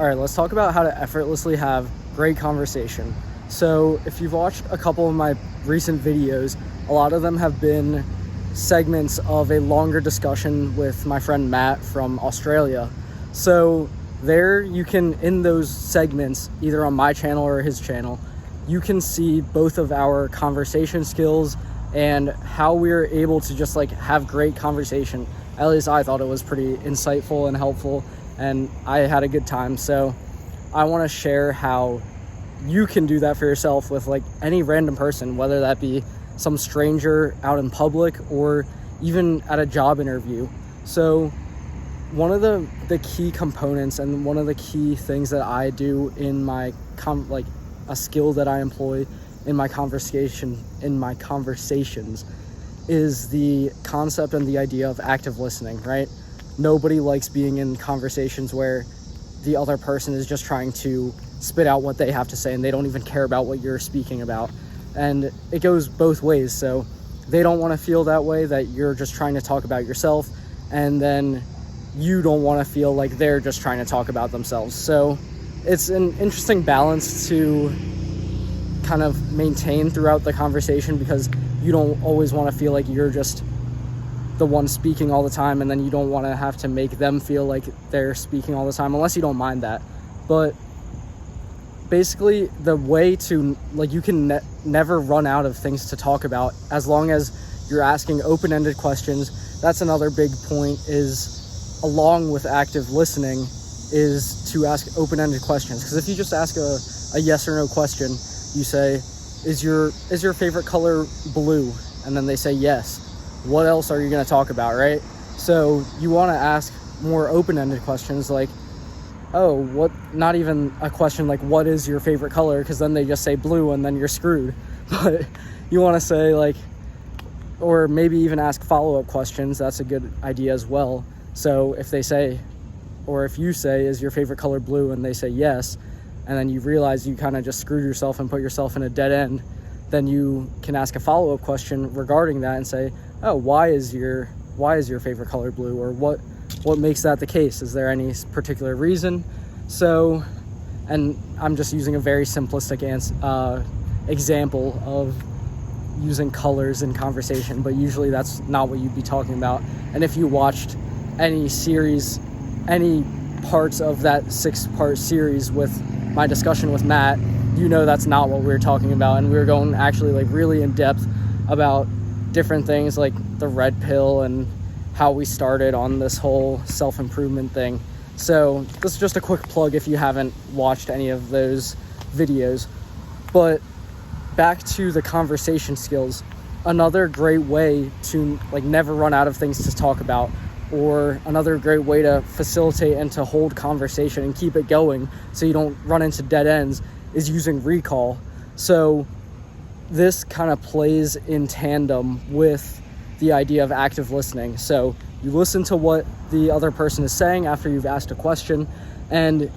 All right, let's talk about how to effortlessly have great conversation. So if you've watched a couple of my recent videos, a lot of them have been segments of a longer discussion with my friend Matt from Australia. So there you can, in those segments, either on my channel or his channel, you can see both of our conversation skills and how we're able to just like have great conversation. At least I thought it was pretty insightful and helpful, and I had a good time. So I want to share how you can do that for yourself with like any random person, whether that be some stranger out in public or even at a job interview. So one of the key components and one of the key things that I do in my a skill that I employ in my conversations is the concept and the idea of active listening, right? Nobody likes being in conversations where the other person is just trying to spit out what they have to say and they don't even care about what you're speaking about. And it goes both ways. So they don't want to feel that way, that you're just trying to talk about yourself, and then you don't want to feel like they're just trying to talk about themselves. So it's an interesting balance to kind of maintain throughout the conversation, because you don't always want to feel like you're just the one speaking all the time, and then you don't want to have to make them feel like they're speaking all the time, unless you don't mind that. But basically the way to, like, you can never run out of things to talk about as long as you're asking open-ended questions. That's another big point, is along with active listening, is to ask open-ended questions. Because if you just ask a yes or no question, you say, is your favorite color blue? And then they say yes. What else are you going to talk about, right? So you want to ask more open-ended questions, like, not even a question like, what is your favorite color? Because then they just say blue and then you're screwed. But you want to say, like, or maybe even ask follow-up questions. That's a good idea as well. So if they say, or if you say, is your favorite color blue? And they say yes, and then you realize you kind of just screwed yourself and put yourself in a dead end, then you can ask a follow-up question regarding that and say, why is your favorite color blue? Or what makes that the case? Is there any particular reason? So, and I'm just using a very simplistic example of using colors in conversation, but usually that's not what you'd be talking about. And if you watched any parts of that 6-part series with my discussion with Matt, you know that's not what we were talking about. And we were going actually like really in depth about different things like the red pill and how we started on this whole self-improvement thing. So this is just a quick plug if you haven't watched any of those videos. But back to the conversation skills, another great way to like never run out of things to talk about, or another great way to facilitate and to hold conversation and keep it going so you don't run into dead ends, is using recall. So this kind of plays in tandem with the idea of active listening. So you listen to what the other person is saying after you've asked a question, and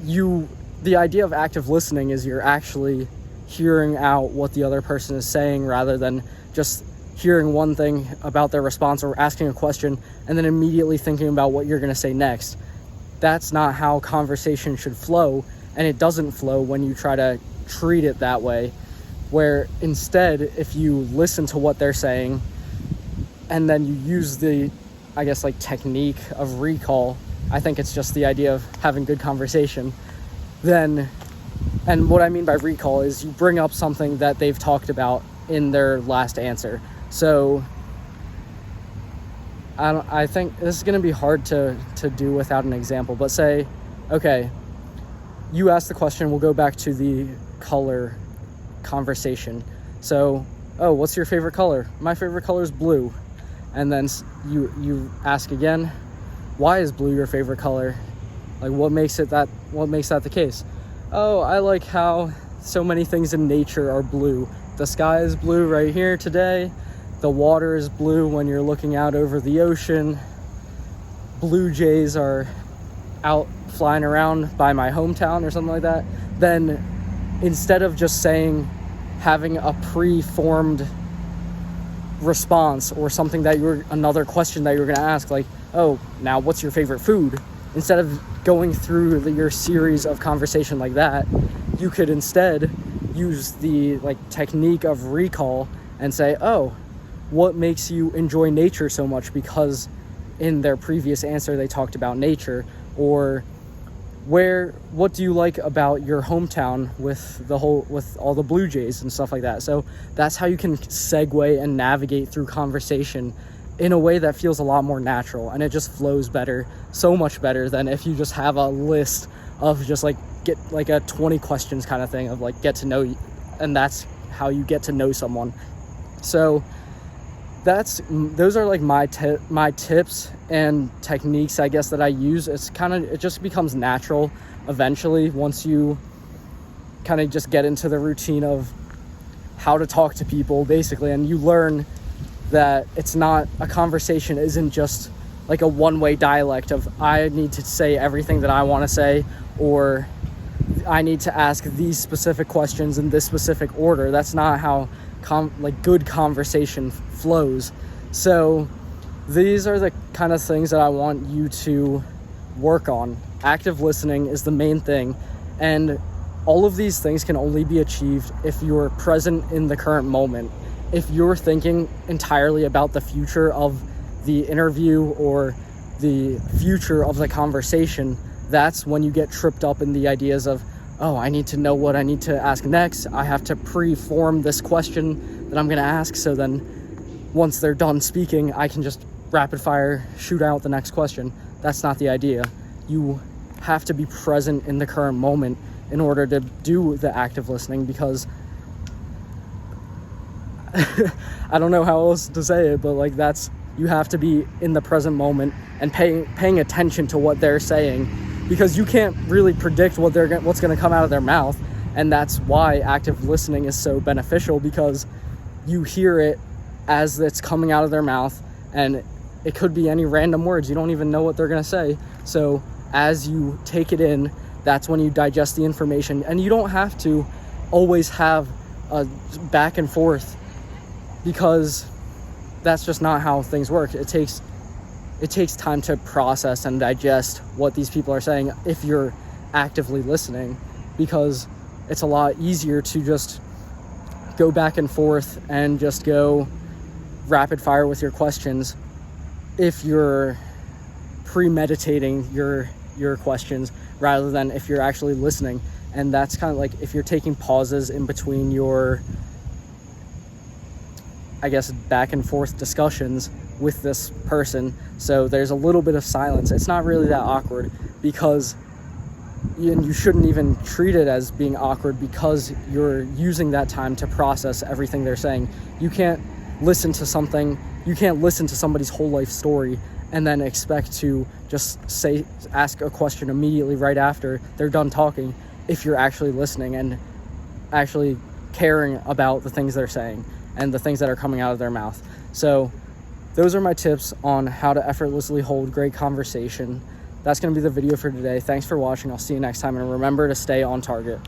the idea of active listening is you're actually hearing out what the other person is saying, rather than just hearing one thing about their response or asking a question and then immediately thinking about what you're going to say next. That's not how conversation should flow, and it doesn't flow when you try to treat it that way, where instead, if you listen to what they're saying and then you use the, I guess, like technique of recall, I think it's just the idea of having good conversation, then, and what I mean by recall is you bring up something that they've talked about in their last answer. So I think this is going to be hard to do without an example, but say, okay, you ask the question, we'll go back to the color conversation. So, what's your favorite color? My favorite color is blue. And then you ask again, why is blue your favorite color? Like, what makes that the case? I like how so many things in nature are blue. The sky is blue right here today. The water is blue when you're looking out over the ocean. Blue jays are out flying around by my hometown or something like that. Then instead of just having a pre-formed response or something another question that you were going to ask, like, now what's your favorite food? instead of going through your series of conversation like that, you could instead use the technique of recall and say, oh, what makes you enjoy nature so much? Because in their previous answer they talked about nature. Or what do you like about your hometown with all the Blue Jays and stuff like that? So that's how you can segue and navigate through conversation in a way that feels a lot more natural, and it just flows better, so much better than if you just have a list of just get a 20 questions kind of thing of get to know you, and that's how you get to know someone. So those are my tips and techniques, I guess, that I use. It just becomes natural eventually once you kind of just get into the routine of how to talk to people, basically, and you learn that a conversation isn't just a one-way dialect of I need to say everything that I want to say, or I need to ask these specific questions in this specific order. That's not how good conversation flows. So these are the kind of things that I want you to work on. Active listening is the main thing, and all of these things can only be achieved if you're present in the current moment. If you're thinking entirely about the future of the interview or the future of the conversation, that's when you get tripped up in the ideas of, oh, I need to know what I need to ask next. I have to pre-form this question that I'm going to ask, so then once they're done speaking, I can just rapid fire shoot out the next question. That's not the idea. You have to be present in the current moment in order to do the active listening, because I don't know how else to say it, but you have to be in the present moment and paying attention to what they're saying, because you can't really predict what's going to come out of their mouth. And that's why active listening is so beneficial, because you hear it as it's coming out of their mouth, and it could be any random words. You don't even know what they're going to say. So as you take it in, that's when you digest the information, and you don't have to always have a back and forth, because that's just not how things work. It takes time to process and digest what these people are saying if you're actively listening, because it's a lot easier to just go back and forth and just go rapid fire with your questions if you're premeditating your questions rather than if you're actually listening. And that's kind of if you're taking pauses in between your, I guess, back and forth discussions with this person, so there's a little bit of silence. It's not really that awkward, because you shouldn't even treat it as being awkward, because you're using that time to process everything they're saying. You can't listen to somebody's whole life story and then expect to just ask a question immediately right after they're done talking, if you're actually listening and actually caring about the things they're saying and the things that are coming out of their mouth. So those are my tips on how to effortlessly hold great conversation. That's going to be the video for today. Thanks for watching. I'll see you next time, and remember to stay on target.